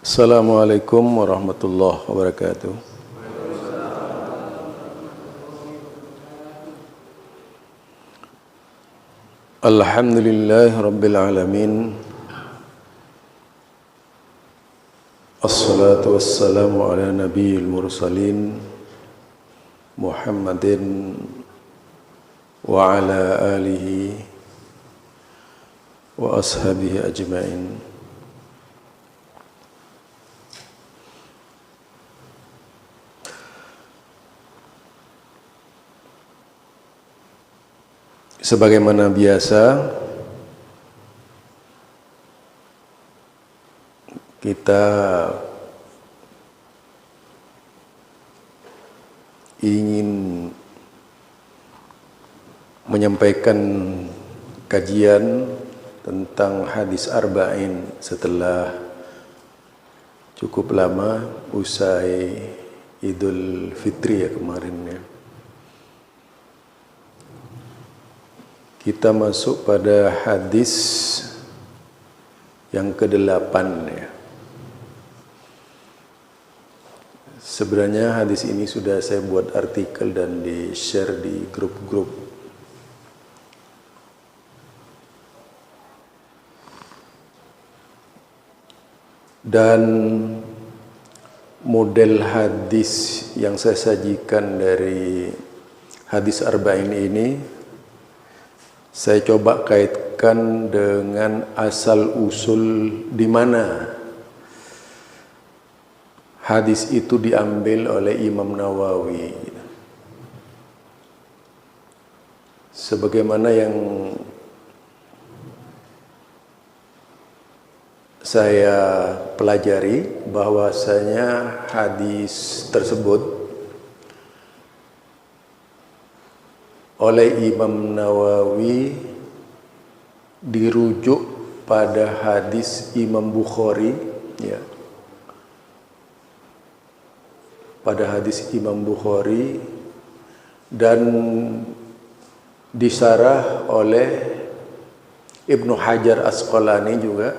Assalamualaikum warahmatullahi wabarakatuh. Alhamdulillahi rabbil alamin. Assalatu wassalamu ala nabiyil mursalin Muhammadin wa ala alihi wa ashabihi ajma'in. Sebagaimana biasa, kita ingin menyampaikan kajian tentang hadis arba'in setelah cukup lama usai Idul Fitri ya kemarin ya. Kita masuk pada hadis yang ke-8 ya. Sebenarnya hadis ini sudah saya buat artikel dan di-share di grup-grup. Dan model hadis yang saya sajikan dari hadis arba'in ini saya coba kaitkan dengan asal-usul di mana hadis itu diambil oleh Imam Nawawi. Sebagaimana yang saya pelajari bahwasanya hadis tersebut oleh Imam Nawawi dirujuk pada hadis Imam Bukhari ya. Pada hadis Imam Bukhari dan disarah oleh Ibnu Hajar Asqalani juga.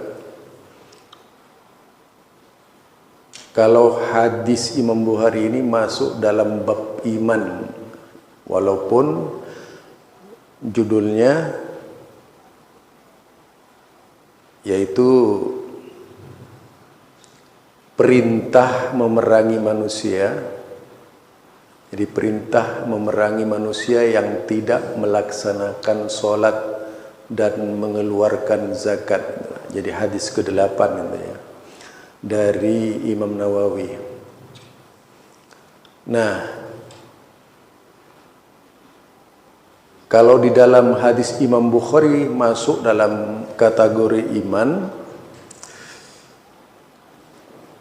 Kalau hadis Imam Bukhari ini masuk dalam bab iman, walaupun judulnya yaitu perintah memerangi manusia. Jadi perintah memerangi manusia yang tidak melaksanakan sholat dan mengeluarkan zakat. Jadi hadis ke-8 ya, dari Imam Nawawi. Nah, kalau di dalam hadis Imam Bukhari masuk dalam kategori iman,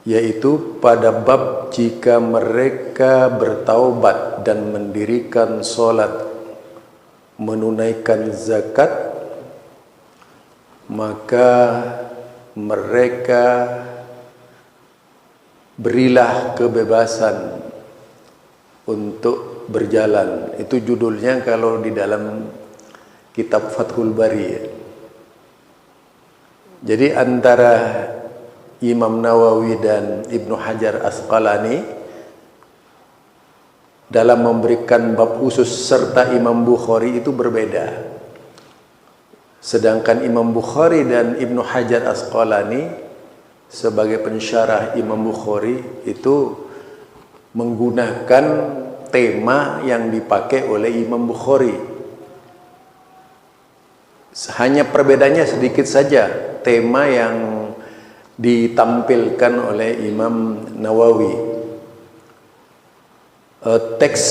yaitu pada bab jika mereka bertaubat dan mendirikan sholat, menunaikan zakat, maka mereka berilah kebebasan untuk berjalan. Itu judulnya kalau di dalam kitab Fathul Bari ya. Jadi antara Imam Nawawi dan Ibnu Hajar Asqalani dalam memberikan bab khusus serta Imam Bukhari itu berbeda. Sedangkan Imam Bukhari dan Ibnu Hajar Asqalani sebagai pensyarah Imam Bukhari itu menggunakan tema yang dipakai oleh Imam Bukhari. Hanya perbedaannya sedikit saja, tema yang ditampilkan oleh Imam Nawawi. Teks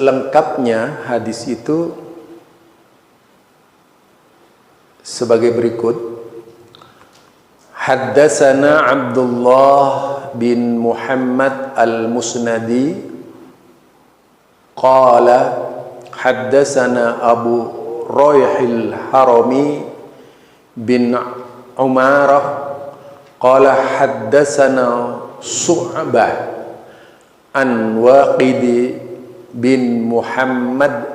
lengkapnya hadis itu sebagai berikut. Haddatsana Abdullah bin Muhammad al-Musnadi qala haddatsana Abu Rayhil Harami bin Umarah qala haddatsana Su'bah an Waqid bin Muhammad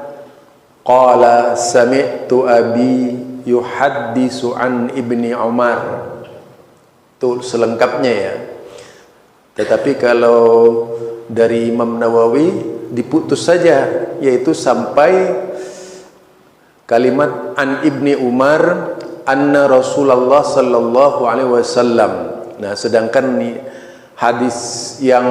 qala sami'tu abi yuhaddisu an Ibni Umar. Itu selengkapnya ya. Tetapi kalau dari Imam Nawawi diputus saja, yaitu sampai kalimat an Ibni Umar anna Rasulullah sallallahu alaihi wasallam. Nah, sedangkan hadis yang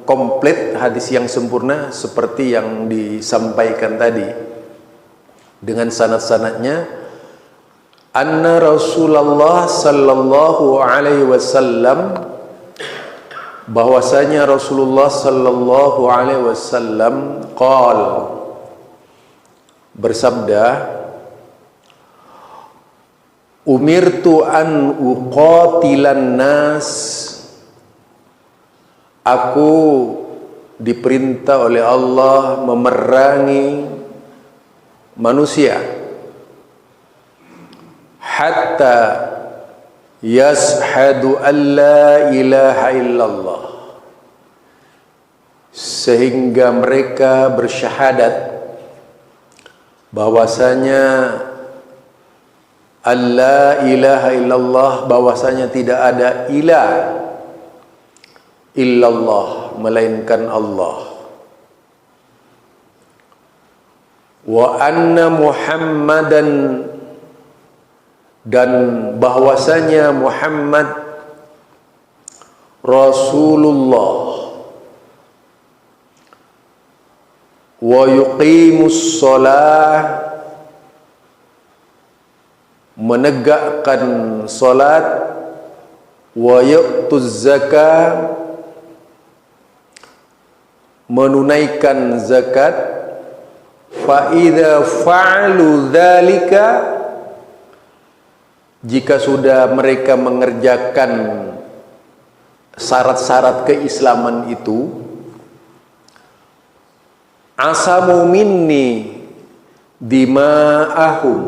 komplit, hadis yang sempurna seperti yang disampaikan tadi dengan sanad-sanadnya, anna Rasulullah sallallahu alaihi wasallam, bahwasanya Rasulullah sallallahu alaihi wasallam bersabda, umirtu an uqatilan nas, aku diperintah oleh Allah memerangi manusia hatta yashhadu an la ilaha illallah, sehingga mereka bersyahadat bahwasanya alla ilaha illallah, bahwasanya tidak ada ilah illallah melainkan Allah, wa anna Muhammadan, dan bahwasanya Muhammad Rasulullah, wa yuqimus shalah, menegakkan salat, wa yu'tuz zakah, menunaikan zakat, fa idza fa'alu dzalika, jika sudah mereka mengerjakan syarat-syarat keislaman itu, asamu minni dima'ahum,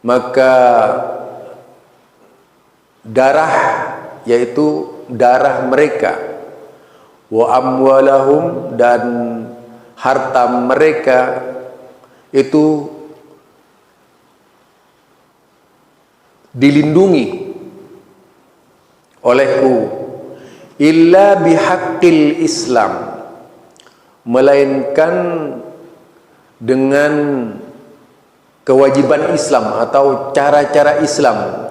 maka darah, yaitu darah mereka, wa amwalahum, dan harta mereka itu dilindungi olehku, illa bihaqqil Islam, melainkan dengan kewajiban Islam atau cara-cara Islam,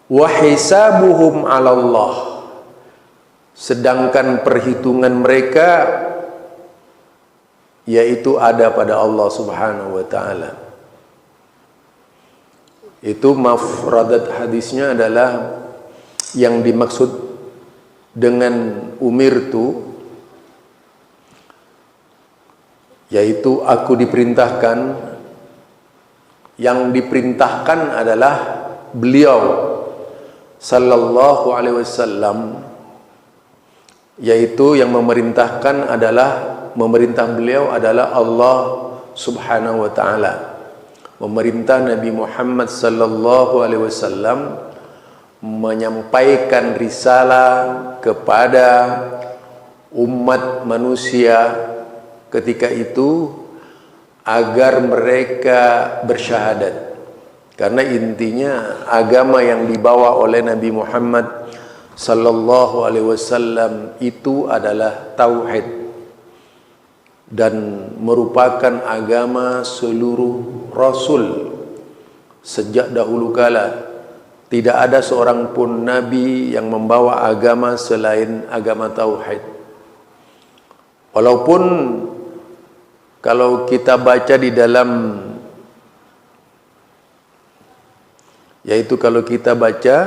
wa hisabuhum 'ala Allah, sedangkan perhitungan mereka yaitu ada pada Allah Subhanahu wa taala. Itu mafradat hadisnya adalah yang dimaksud dengan umirtu, yaitu aku diperintahkan. Yang diperintahkan adalah beliau sallallahu alaihi wasallam, yaitu yang memerintahkan adalah, memerintah beliau adalah Allah Subhanahu wa taala. Memerintah Nabi Muhammad sallallahu alaihi wasallam menyampaikan risalah kepada umat manusia ketika itu agar mereka bersyahadat. Karena intinya agama yang dibawa oleh Nabi Muhammad sallallahu alaihi wasallam itu adalah tauhid, dan merupakan agama seluruh rasul sejak dahulu kala. Tidak ada seorang pun nabi yang membawa agama selain agama tauhid. Walaupun kalau kita baca di dalam, yaitu kalau kita baca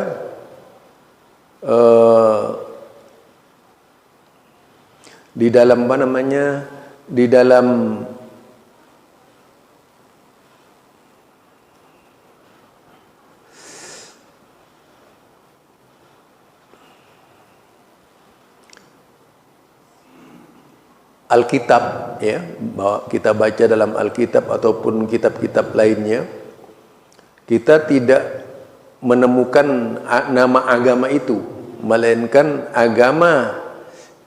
di dalam apa namanya, di dalam Alkitab, ya, bahwa kita baca dalam Alkitab ataupun kitab-kitab lainnya, kita tidak menemukan nama agama itu, melainkan agama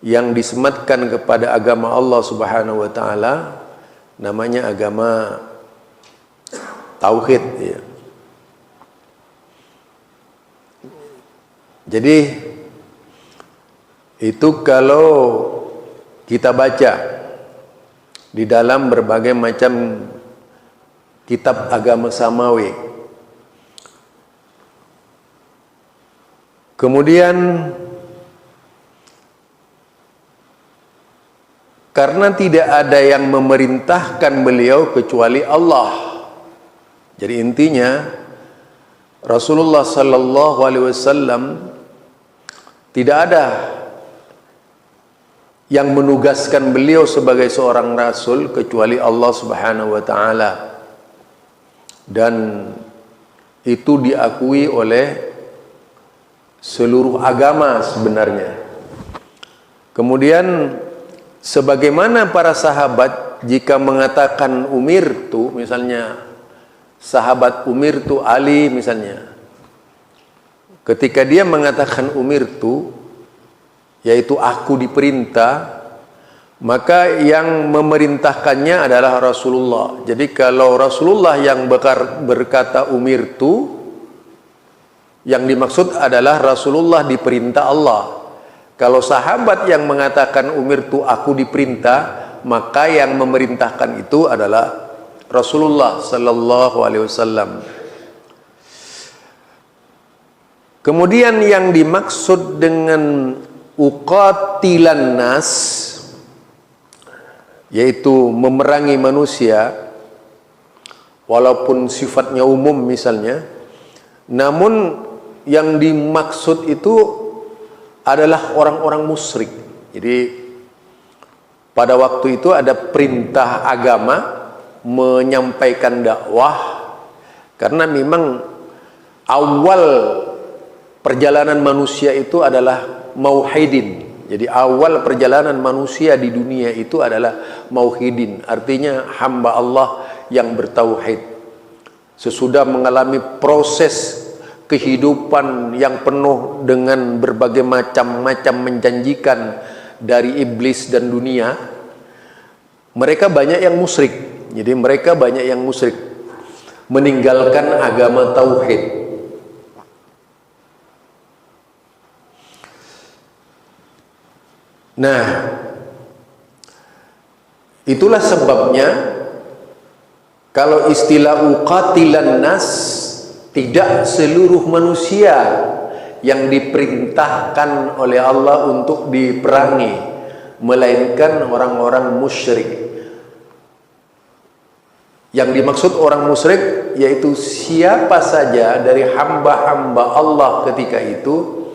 yang disematkan kepada agama Allah Subhanahu wa taala, namanya agama tauhid, ya. Jadi Itu kalau kita baca di dalam berbagai macam kitab agama samawi. Kemudian karena tidak ada yang memerintahkan beliau kecuali Allah. Jadi intinya Rasulullah sallallahu alaihi wasallam tidak ada yang menugaskan beliau sebagai seorang rasul kecuali Allah Subhanahu wa taala. Dan itu diakui oleh seluruh agama sebenarnya. Kemudian sebagaimana para sahabat jika mengatakan umirtu, misalnya sahabat umirtu Ali misalnya, ketika dia mengatakan umirtu, yaitu aku diperintah, maka yang memerintahkannya adalah Rasulullah. Jadi kalau Rasulullah yang berkata umirtu, yang dimaksud adalah Rasulullah diperintah Allah. Kalau sahabat yang mengatakan umirtu, aku diperintah, maka yang memerintahkan itu adalah Rasulullah sallallahu alaihi wasallam. Kemudian yang dimaksud dengan uqatilan nas, yaitu memerangi manusia, walaupun sifatnya umum misalnya, namun yang dimaksud itu adalah orang-orang musyrik. Jadi pada waktu itu ada perintah agama menyampaikan dakwah, karena memang awal perjalanan manusia itu adalah mauhidin. Jadi awal perjalanan manusia di dunia itu adalah mauhidin, artinya hamba Allah yang bertauhid. Sesudah mengalami proses kehidupan yang penuh dengan berbagai macam-macam menjanjikan dari iblis dan dunia, mereka banyak yang musyrik. Jadi mereka banyak yang musyrik, meninggalkan agama tauhid. Nah, itulah sebabnya kalau istilah uqatilan nas, tidak seluruh manusia yang diperintahkan oleh Allah untuk diperangi, melainkan orang-orang musyrik. Yang dimaksud orang musyrik yaitu siapa saja dari hamba-hamba Allah ketika itu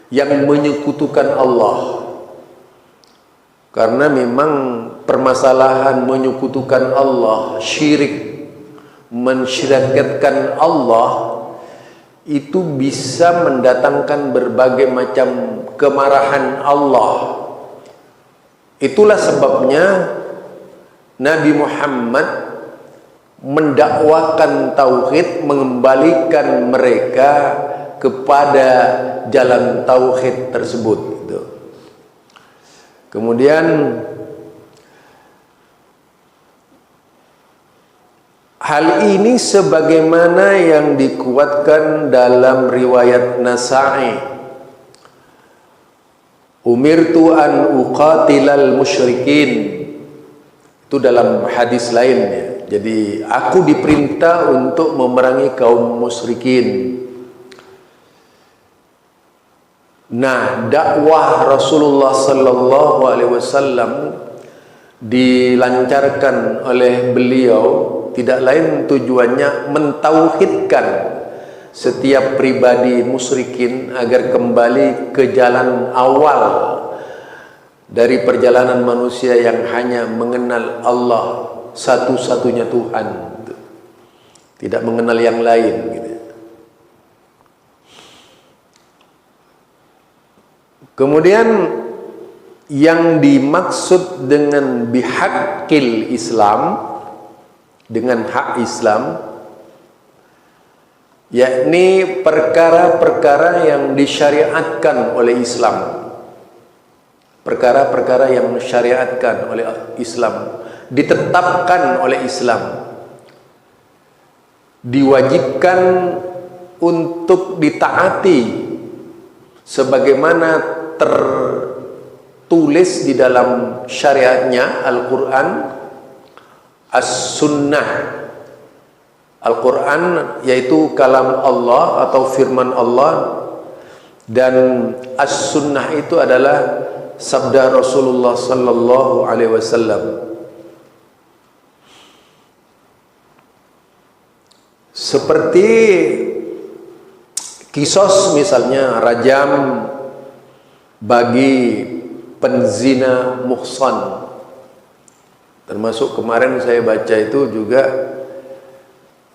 yang menyekutukan Allah. Karena memang permasalahan menyekutukan Allah, syirik, mensyirikatkan Allah, itu bisa mendatangkan berbagai macam kemarahan Allah. Itulah sebabnya Nabi Muhammad mendakwakan tauhid, mengembalikan mereka kepada jalan tauhid tersebut. Kemudian hal ini sebagaimana yang dikuatkan dalam riwayat Nasa'i, umirtu an uqatilal musyrikin, itu dalam hadis lainnya. Jadi aku diperintah untuk memerangi kaum musyrikin. Nah, dakwah Rasulullah sallallahu alaihi wasallam dilancarkan oleh beliau tidak lain tujuannya mentauhidkan setiap pribadi musyrikin agar kembali ke jalan awal dari perjalanan manusia yang hanya mengenal Allah satu-satunya Tuhan, tidak mengenal yang lain gitu. Kemudian yang dimaksud dengan bihaqqil Islam, dengan hak Islam, yakni perkara-perkara yang disyariatkan oleh Islam. Perkara-perkara yang disyariatkan oleh Islam, ditetapkan oleh Islam, diwajibkan untuk ditaati sebagaimana tulis di dalam syariatnya Al-Quran, As-Sunnah. Al-Quran yaitu kalam Allah atau firman Allah, dan As-Sunnah itu adalah sabda Rasulullah sallallahu alaihi wasallam. Seperti kisos misalnya, rajam bagi penzina muhsan. Termasuk kemarin saya baca itu juga,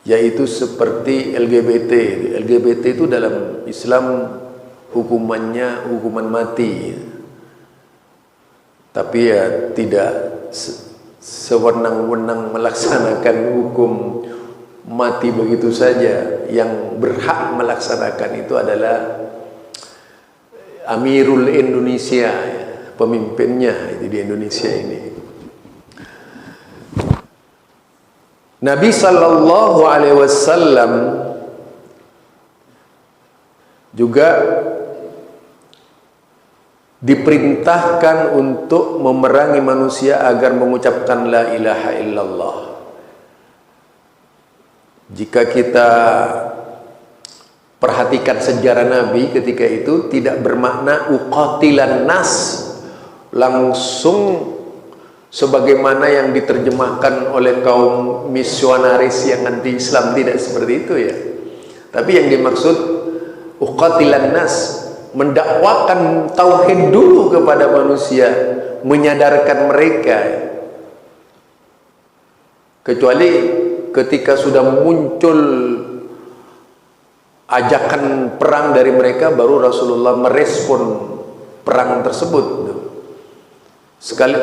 yaitu seperti LGBT. LGBT itu dalam Islam hukumannya hukuman mati. Tapi ya tidak sewenang-wenang melaksanakan hukum mati begitu saja. Yang berhak melaksanakan itu adalah Amirul Indonesia, pemimpinnya itu di Indonesia ini. Nabi sallallahu alaihi wasallam juga diperintahkan untuk memerangi manusia agar mengucapkan la ilaha illallah. Jika kita perhatikan sejarah Nabi ketika itu, tidak bermakna uqatilan nas langsung sebagaimana yang diterjemahkan oleh kaum misionaris yang anti Islam, tidak seperti itu ya. Tapi yang dimaksud uqatilan nas, mendakwakan tauhid dulu kepada manusia, menyadarkan mereka. Kecuali ketika sudah muncul ajakan perang dari mereka, baru Rasulullah merespon perang tersebut. Sekali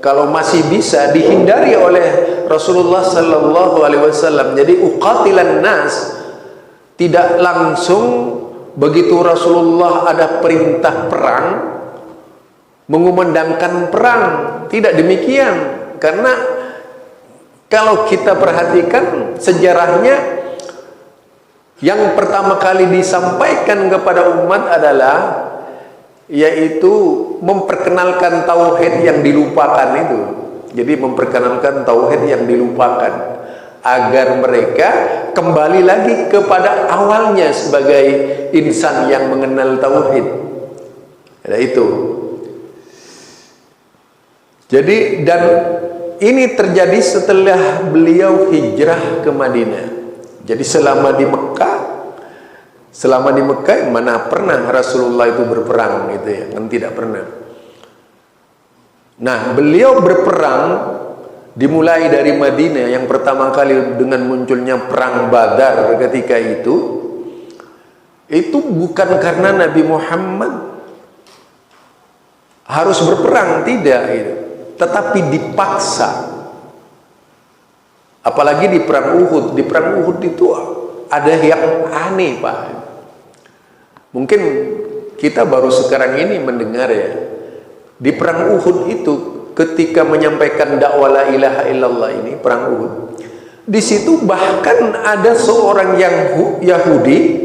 kalau masih bisa dihindari oleh Rasulullah sallallahu alaihi wasallam. Jadi uqatilan nas tidak langsung begitu Rasulullah ada perintah perang mengumandangkan perang, tidak demikian. Karena kalau kita perhatikan sejarahnya, yang pertama kali disampaikan kepada umat adalah yaitu memperkenalkan tauhid yang dilupakan itu. Jadi memperkenalkan tauhid yang dilupakan agar mereka kembali lagi kepada awalnya sebagai insan yang mengenal tauhid. Ada itu. Jadi, dan ini terjadi setelah beliau hijrah ke Madinah. Jadi selama di Mekah mana pernah Rasulullah itu berperang gitu ya, kan tidak pernah. Nah, beliau berperang dimulai dari Madinah. Yang pertama kali dengan munculnya perang Badar ketika itu bukan karena Nabi Muhammad harus berperang, tidak gitu, tetapi dipaksa. Apalagi di perang Uhud. Di perang Uhud itu ada yang aneh, Pak. Mungkin kita baru sekarang ini mendengar ya. Di perang Uhud itu ketika menyampaikan dakwah la ilaha illallah ini, perang Uhud, di situ bahkan ada seorang Yahudi,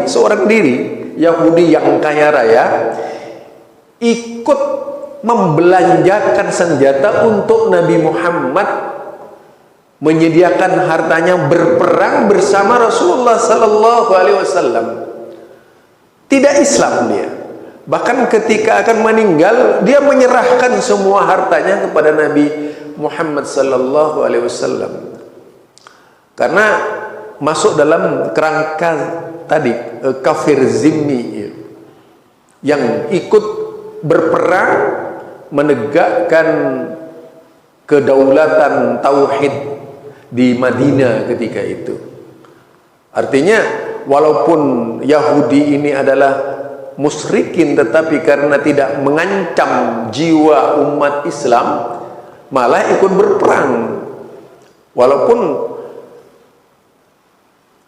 seorang diri Yahudi yang kaya raya, ikut membelanjakan senjata untuk Nabi Muhammad, menyediakan hartanya berperang bersama Rasulullah sallallahu alaihi wasallam. Tidak Islam dia. Bahkan ketika akan meninggal, dia menyerahkan semua hartanya kepada Nabi Muhammad sallallahu alaihi wasallam. Karena masuk dalam kerangka tadi kafir zimmi yang ikut berperang menegakkan kedaulatan tauhid di Madinah ketika itu. Artinya walaupun Yahudi ini adalah musyrikin, tetapi karena tidak mengancam jiwa umat Islam malah ikut berperang. Walaupun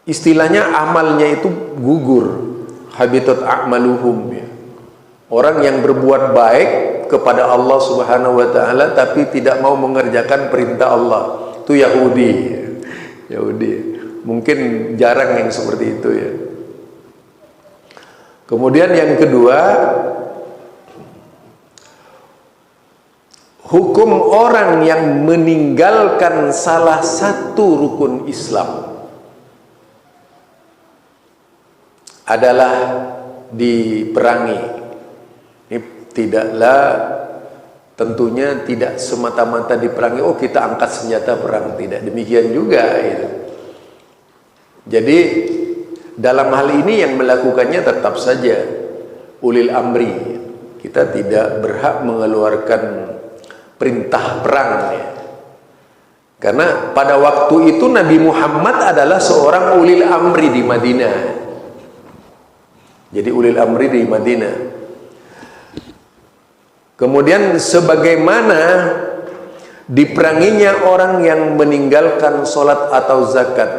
istilahnya amalnya itu gugur, habitat a'maluhum ya. Orang yang berbuat baik kepada Allah Subhanahu wa taala tapi tidak mau mengerjakan perintah Allah, itu Yahudi. Mungkin jarang yang seperti itu ya. Kemudian yang kedua, hukum orang yang meninggalkan salah satu rukun Islam adalah diperangi. Ini tidaklah, tentunya tidak semata-mata diperangi, oh kita angkat senjata perang, tidak demikian juga gitu. Jadi dalam hal ini yang melakukannya tetap saja ulil amri. Kita tidak berhak mengeluarkan perintah perang ya. Karena pada waktu itu Nabi Muhammad adalah seorang ulil amri di Madinah. Jadi ulil amri di Madinah. Kemudian sebagaimana diperanginya orang yang meninggalkan sholat atau zakat,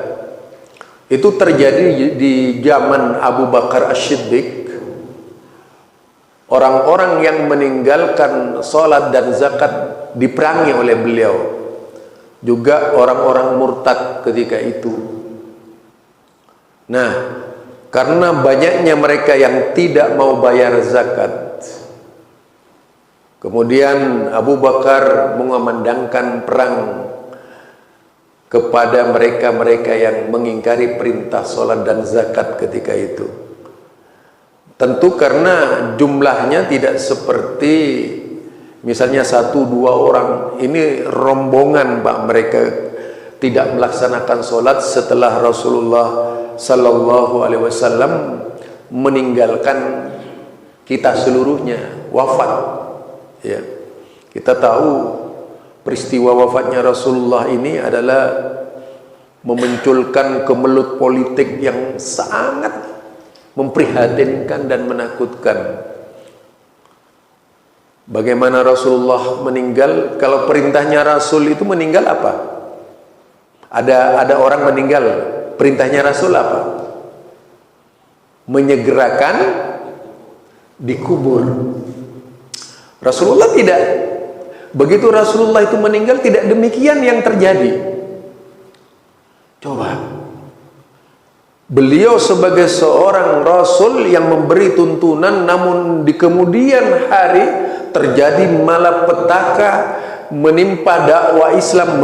itu terjadi di zaman Abu Bakar As-Siddiq. Orang-orang yang meninggalkan sholat dan zakat diperangi oleh beliau. Juga orang-orang murtad ketika itu. Nah, karena banyaknya mereka yang tidak mau bayar zakat, kemudian Abu Bakar mengumandangkan perang kepada mereka-mereka yang mengingkari perintah sholat dan zakat ketika itu. Tentu karena jumlahnya tidak seperti misalnya 1-2 orang. Ini rombongan Pak, mereka tidak melaksanakan sholat setelah Rasulullah Sallallahu Alaihi Wasallam meninggalkan kita seluruhnya, wafat ya. Kita tahu peristiwa wafatnya Rasulullah ini adalah memunculkan kemelut politik yang sangat memprihatinkan dan menakutkan. Bagaimana Rasulullah meninggal? Kalau perintahnya Rasul itu meninggal apa? Ada orang meninggal, perintahnya Rasul apa? Menyegerakan dikubur. Rasulullah tidak. Begitu Rasulullah itu meninggal, tidak demikian yang terjadi. Coba, beliau sebagai seorang Rasul yang memberi tuntunan, namun di kemudian hari terjadi malapetaka menimpa dakwah Islam,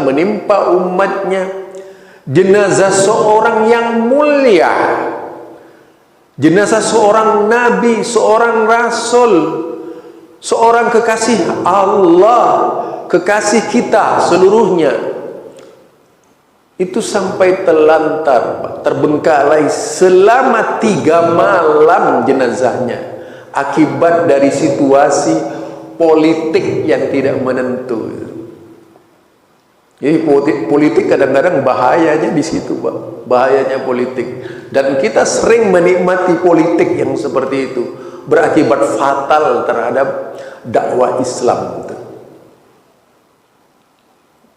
menimpa umatnya. Jenazah seorang yang mulia, jenazah seorang Nabi, seorang Rasul, seorang kekasih Allah, kekasih kita seluruhnya, itu sampai telantar, terbengkalai selama 3 malam jenazahnya, akibat dari situasi politik yang tidak menentu. Jadi politik kadang-kadang bahayanya di situ, Pak. Bahayanya politik. Dan kita sering menikmati politik yang seperti itu, berakibat fatal terhadap dakwah Islam.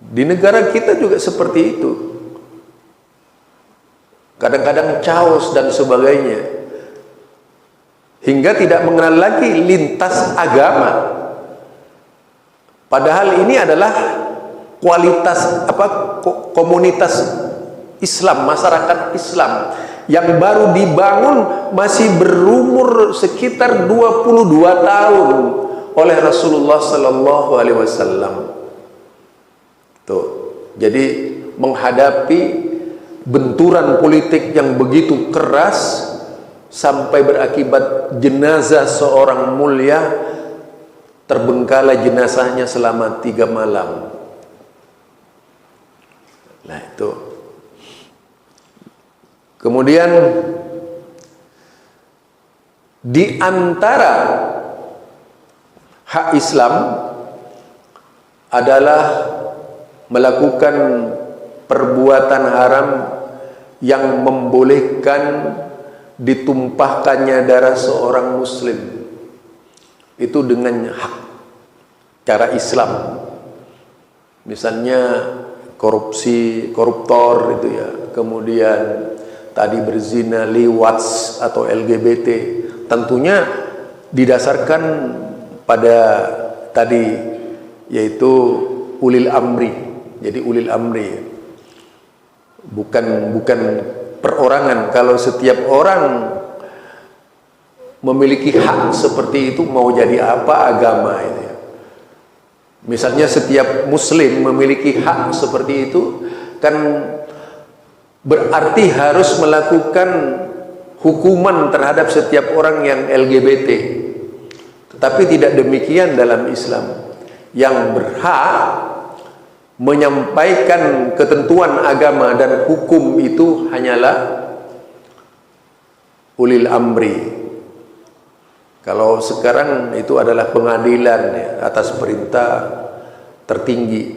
Di negara kita juga seperti itu. Kadang-kadang chaos dan sebagainya, hingga tidak mengenal lagi lintas agama. Padahal ini adalah kualitas komunitas Islam, masyarakat Islam yang baru dibangun, masih berumur sekitar 22 tahun oleh Rasulullah Sallallahu Alaihi Wasallam. Tuh, jadi menghadapi benturan politik yang begitu keras sampai berakibat jenazah seorang mulia terbengkalai jenazahnya selama 3 malam. Nah itu. Kemudian di antara hak Islam adalah melakukan perbuatan haram yang membolehkan ditumpahkannya darah seorang muslim. Itu dengan hak cara Islam. Misalnya korupsi, koruptor itu ya. Kemudian tadi berzina, liwat atau LGBT, tentunya didasarkan pada tadi yaitu ulil amri. Jadi ulil amri, bukan perorangan. Kalau setiap orang memiliki hak seperti itu, mau jadi apa agama ini, Misalnya setiap muslim memiliki hak seperti itu, kan berarti harus melakukan hukuman terhadap setiap orang yang LGBT. Tetapi tidak demikian dalam Islam. Yang berhak menyampaikan ketentuan agama dan hukum itu hanyalah ulil amri. Kalau sekarang itu adalah pengadilan ya, atas perintah tertinggi.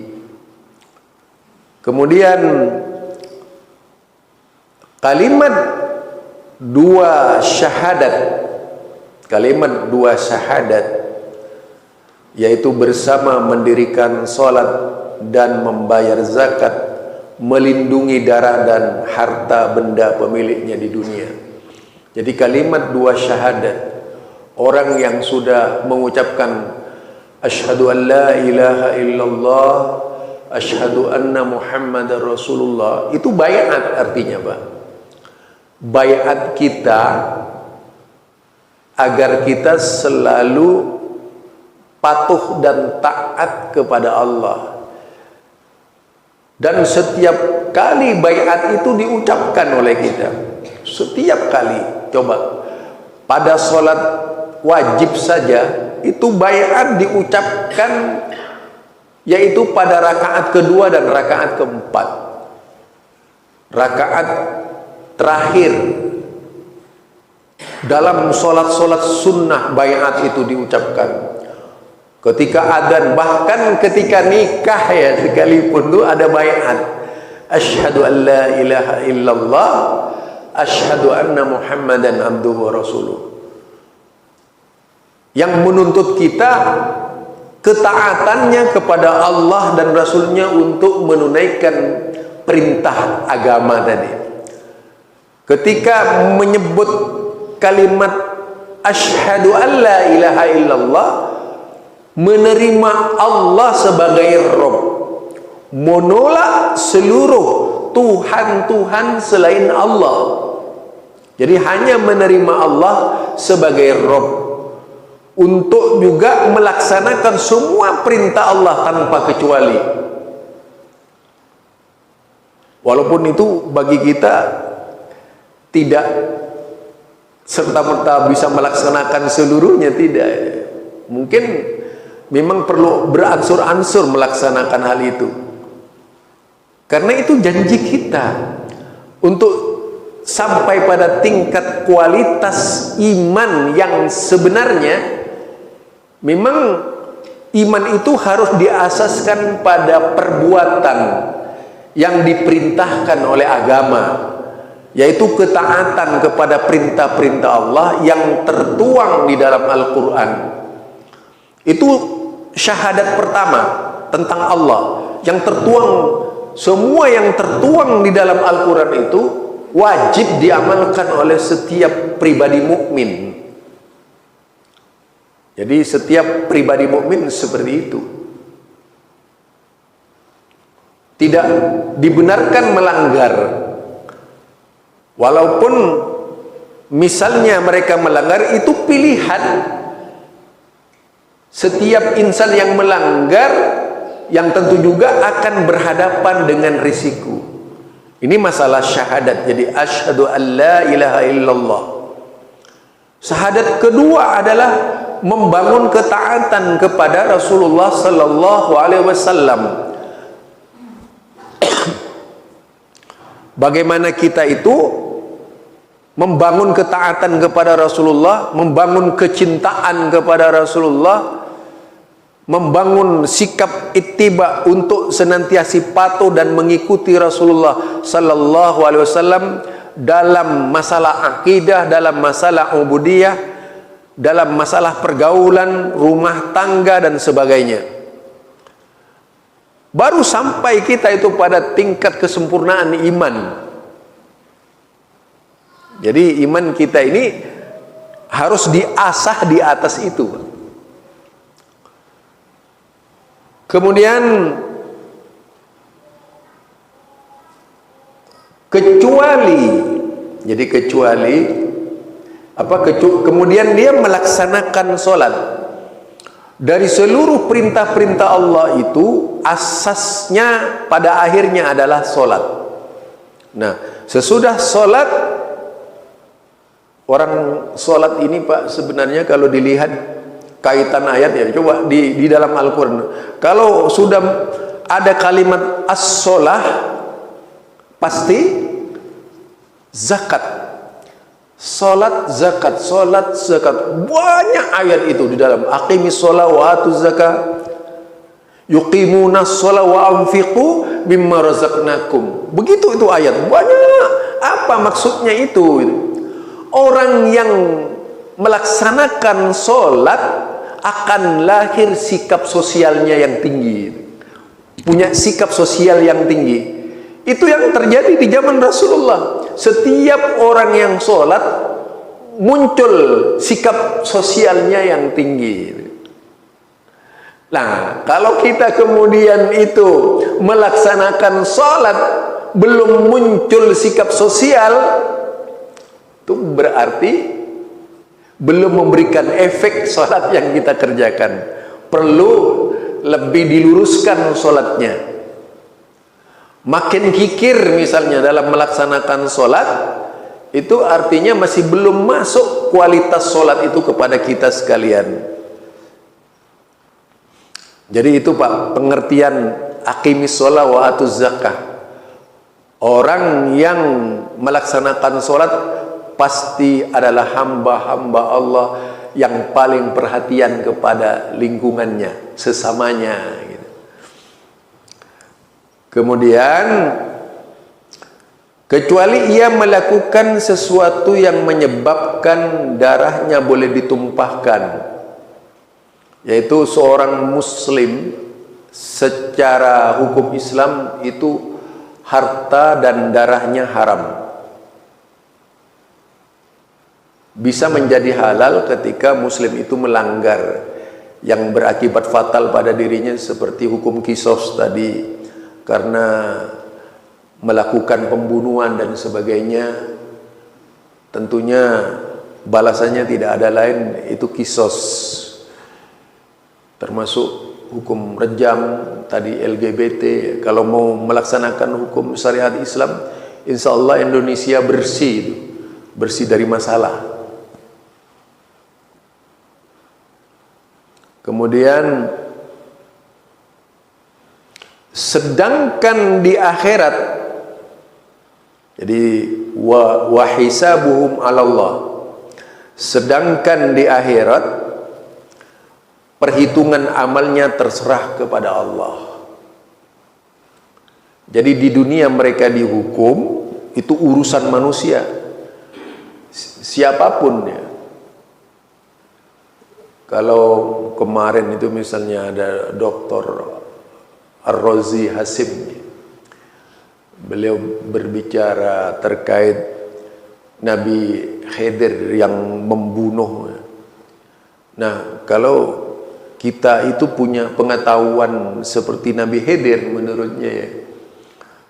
Kemudian kalimat dua syahadat, yaitu bersama mendirikan sholat dan membayar zakat, melindungi darah dan harta benda pemiliknya di dunia. Jadi kalimat dua syahadat, orang yang sudah mengucapkan asyhadu an la ilaha illallah, asyhadu anna muhammadar rasulullah, itu baiat artinya, Pak. Baiat kita agar kita selalu patuh dan taat kepada Allah. Dan setiap kali baiat itu diucapkan oleh kita, setiap kali, coba pada sholat wajib saja itu baiat diucapkan, yaitu pada rakaat kedua dan rakaat keempat. Rakaat terakhir dalam sholat-sholat sunnah baiat itu diucapkan. Ketika adzan, bahkan ketika nikah ya sekalipun itu ada baiat. Asyhadu an la ilaha illallah, asyhadu anna muhammadan abduhu wa rasuluh. Yang menuntut kita ketaatannya kepada Allah dan Rasulnya untuk menunaikan perintah agama tadi. Ketika menyebut kalimat asyhadu an la ilaha illallah, menerima Allah sebagai Rabb, menolak seluruh Tuhan-Tuhan selain Allah. Jadi hanya menerima Allah sebagai Rabb, untuk juga melaksanakan semua perintah Allah tanpa kecuali. Walaupun itu bagi kita tidak serta-merta bisa melaksanakan seluruhnya, tidak. Mungkin memang perlu beransur-ansur melaksanakan hal itu. Karena itu janji kita untuk sampai pada tingkat kualitas iman yang sebenarnya. Memang iman itu harus diasaskan pada perbuatan yang diperintahkan oleh agama, yaitu ketaatan kepada perintah-perintah Allah yang tertuang di dalam Al-Quran. Itu syahadat pertama tentang Allah, yang tertuang, semua yang tertuang di dalam Al-Quran itu wajib diamalkan oleh setiap pribadi mukmin. Jadi setiap pribadi mukmin seperti itu. Tidak dibenarkan melanggar. Walaupun misalnya mereka melanggar, itu pilihan. Setiap insan yang melanggar, yang tentu juga akan berhadapan dengan risiko. Ini masalah syahadat. Jadi asyhadu an la ilaha illallah. Syahadat kedua adalah membangun ketaatan kepada Rasulullah sallallahu alaihi wasallam. Bagaimana kita itu membangun ketaatan kepada Rasulullah, membangun kecintaan kepada Rasulullah, membangun sikap ittiba untuk senantiasa patuh dan mengikuti Rasulullah sallallahu alaihi wasallam dalam masalah akidah, dalam masalah ubudiyah, dalam masalah pergaulan, rumah tangga dan sebagainya. Baru sampai kita itu pada tingkat kesempurnaan iman. Jadi iman kita ini harus diasah di atas itu. Kemudian kemudian dia melaksanakan sholat. Dari seluruh perintah-perintah Allah itu asasnya pada akhirnya adalah solat. Nah, sesudah solat, orang solat ini Pak sebenarnya kalau dilihat kaitan ayat ya, coba di dalam Al-Quran, kalau sudah ada kalimat as-solah pasti zakat. Salat zakat, salat zakat, banyak ayat itu di dalam. Aqimis shalah wa atuz zakat, yuqimunas shalah wa anfiqu mimma razaqnakum. Begitu itu ayat, banyak. Apa maksudnya itu? Orang yang melaksanakan salat akan lahir sikap sosialnya yang tinggi, punya sikap sosial yang tinggi. Itu yang terjadi di zaman Rasulullah. Setiap orang yang sholat muncul sikap sosialnya yang tinggi. Nah, kalau kita kemudian itu melaksanakan sholat belum muncul sikap sosial, itu berarti belum memberikan efek sholat yang kita kerjakan. Perlu lebih diluruskan sholatnya. Makin kikir misalnya dalam melaksanakan sholat, itu artinya masih belum masuk kualitas sholat itu kepada kita sekalian. Jadi itu Pak, pengertian aqimis sholat wa atuz zakah. Orang yang melaksanakan sholat pasti adalah hamba-hamba Allah yang paling perhatian kepada lingkungannya, sesamanya. Kemudian, kecuali ia melakukan sesuatu yang menyebabkan darahnya boleh ditumpahkan, yaitu seorang muslim secara hukum Islam itu harta dan darahnya haram. Bisa menjadi halal ketika muslim itu melanggar yang berakibat fatal pada dirinya, seperti hukum qisas tadi, karena melakukan pembunuhan dan sebagainya. Tentunya balasannya tidak ada lain, itu qisas. Termasuk hukum rejam tadi, LGBT. Kalau mau melaksanakan hukum syariat Islam, insya Allah Indonesia bersih, bersih dari masalah. Kemudian, sedangkan di akhirat, jadi wa hisabuhum 'ala Allah, sedangkan di akhirat perhitungan amalnya terserah kepada Allah. Jadi di dunia mereka dihukum, itu urusan manusia, siapapun ya. Kalau kemarin itu misalnya ada Dr. Ar-Razi Hasim, beliau berbicara terkait Nabi Khidir yang membunuh. Nah, kalau kita itu punya pengetahuan seperti Nabi Khidir menurutnya ya,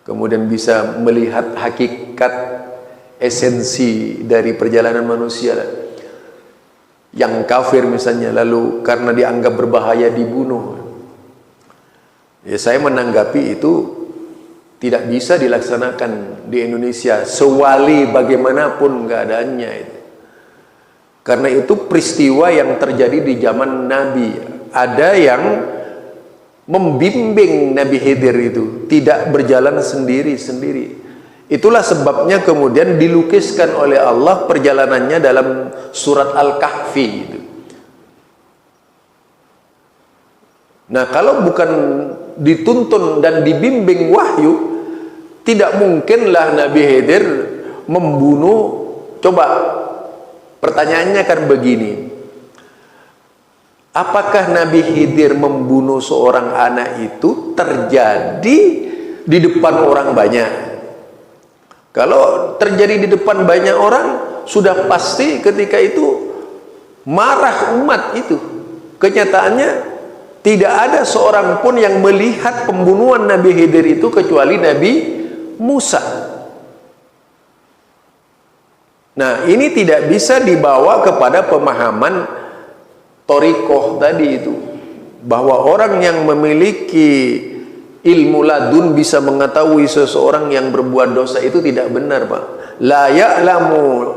kemudian bisa melihat hakikat esensi dari perjalanan manusia yang kafir misalnya, lalu karena dianggap berbahaya dibunuh. Ya, saya menanggapi itu tidak bisa dilaksanakan di Indonesia, sewali bagaimanapun keadaannya itu. Karena itu peristiwa yang terjadi di zaman Nabi. Ada yang membimbing Nabi Khidir itu, tidak berjalan sendiri-sendiri. Itulah sebabnya kemudian dilukiskan oleh Allah perjalanannya dalam surat Al-Kahfi itu. Nah, kalau bukan dituntun dan dibimbing wahyu, tidak mungkinlah Nabi Khidir membunuh. Coba pertanyaannya kan begini, apakah Nabi Khidir membunuh seorang anak itu terjadi di depan orang banyak? Kalau terjadi di depan banyak orang, sudah pasti ketika itu marah umat itu. Kenyataannya tidak ada seorang pun yang melihat pembunuhan Nabi Khidir itu kecuali Nabi Musa. Nah, ini tidak bisa dibawa kepada pemahaman thoriqoh tadi itu. bahwa orang yang memiliki ilmu ladun bisa mengetahui seseorang yang berbuat dosa itu tidak benar, Pak. La ya'lamul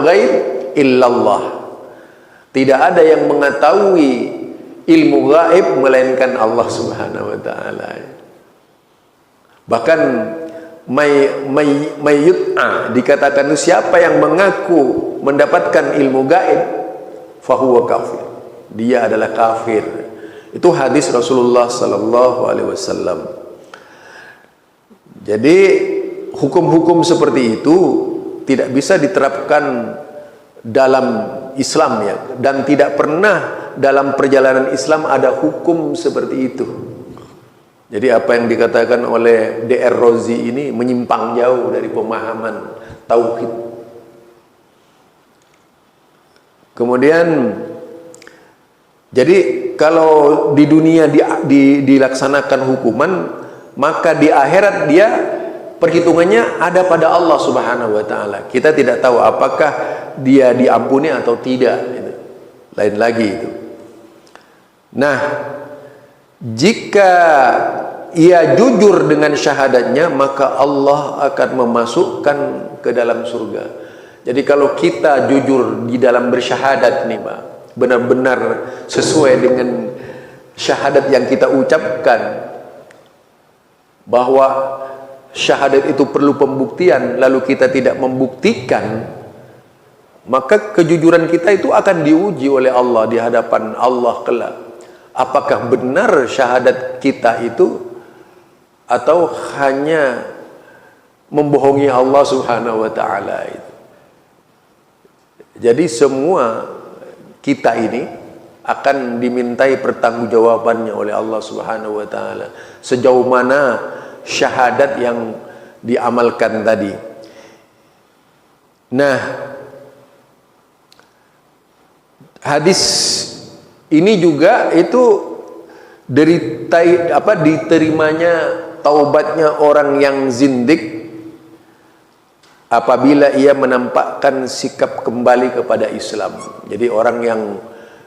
ghaib illallah. Tidak ada yang mengetahui ilmu gaib melainkan Allah Subhanahu wa taala. Bahkan mayyut'a dikatakan siapa yang mengaku mendapatkan ilmu gaib fahuwa kafir. Dia adalah kafir. Itu hadis Rasulullah sallallahu alaihi wasallam. Jadi hukum-hukum seperti itu tidak bisa diterapkan dalam Islam ya, dan tidak pernah dalam perjalanan Islam ada hukum seperti itu. Jadi apa yang dikatakan oleh DR Rozi ini menyimpang jauh dari pemahaman tauhid. Kemudian jadi kalau di dunia dilaksanakan hukuman, maka di akhirat dia perhitungannya ada pada Allah Subhanahu wa taala. Kita tidak tahu apakah dia diampuni atau tidak, gitu. Lain lagi itu. Nah, jika ia jujur dengan syahadatnya, maka Allah akan memasukkan ke dalam surga. Jadi kalau kita jujur di dalam bersyahadat nih, Pak, benar-benar sesuai dengan syahadat yang kita ucapkan, bahwa syahadat itu perlu pembuktian, lalu kita tidak membuktikan, maka kejujuran kita itu akan diuji oleh Allah di hadapan Allah kelak. Apakah benar syahadat kita itu atau hanya membohongi Allah Subhanahu wa taala itu. Jadi semua kita ini akan dimintai pertanggungjawabannya oleh Allah Subhanahu wa taala sejauh mana syahadat yang diamalkan tadi. Nah, hadis ini juga itu diterimanya taubatnya orang yang zindik apabila ia menampakkan sikap kembali kepada Islam. Jadi orang yang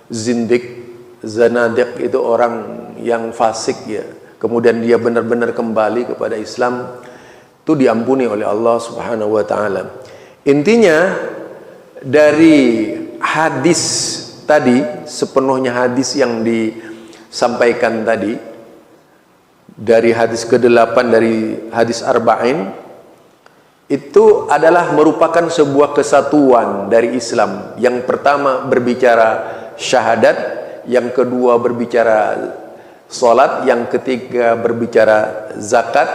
zindik, zanadik itu orang yang fasik ya, kemudian dia benar-benar kembali kepada Islam, itu diampuni oleh Allah Subhanahu wa taala. Intinya dari hadis tadi, sepenuhnya hadis yang disampaikan tadi, dari hadis ke-8 dari hadis Arba'in, itu adalah merupakan sebuah kesatuan dari Islam. Yang pertama berbicara syahadat, yang kedua berbicara salat, yang ketiga berbicara zakat,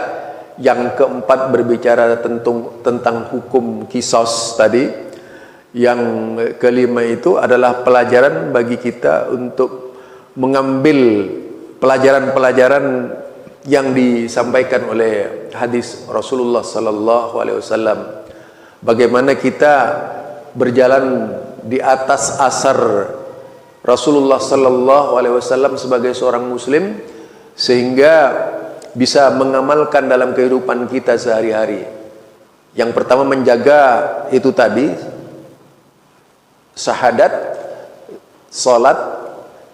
yang keempat berbicara tentang hukum qisas tadi, yang kelima itu adalah pelajaran bagi kita untuk mengambil pelajaran-pelajaran yang disampaikan oleh hadis Rasulullah sallallahu alaihi wasallam. Bagaimana kita berjalan di atas asar Rasulullah sallallahu alaihi wasallam sebagai seorang muslim, sehingga bisa mengamalkan dalam kehidupan kita sehari-hari. Yang pertama menjaga itu tadi, syahadat, salat,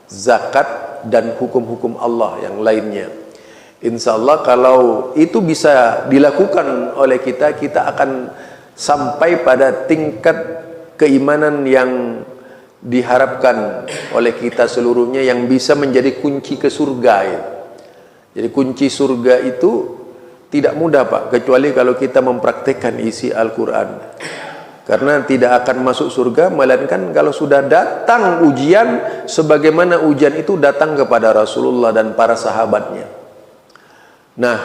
zakat, dan hukum-hukum Allah yang lainnya. Insya Allah kalau itu bisa dilakukan oleh kita, kita akan sampai pada tingkat keimanan yang diharapkan oleh kita seluruhnya, yang bisa menjadi kunci ke surga ya. Jadi kunci surga itu tidak mudah, Pak, kecuali kalau kita mempraktikkan isi Al-Quran. Karena tidak akan masuk surga melainkan kalau sudah datang ujian sebagaimana ujian itu datang kepada Rasulullah dan para sahabatnya. Nah,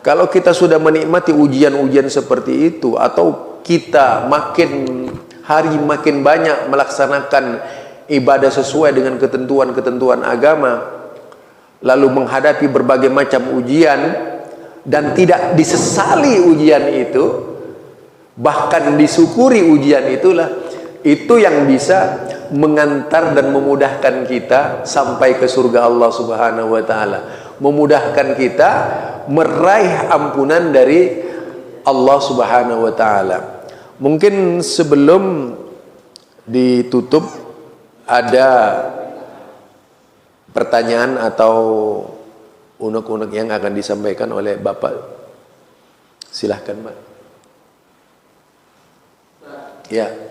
kalau kita sudah menikmati ujian-ujian seperti itu, atau kita makin hari makin banyak melaksanakan ibadah sesuai dengan ketentuan-ketentuan agama, lalu menghadapi berbagai macam ujian dan tidak disesali ujian itu, bahkan disyukuri ujian itulah, itu yang bisa mengantar dan memudahkan kita sampai ke surga Allah Subhanahu wa taala, memudahkan kita meraih ampunan dari Allah Subhanahu wa taala. Mungkin sebelum ditutup ada pertanyaan atau unek-unek yang akan disampaikan oleh Bapak? Silahkan, Pak. Ya.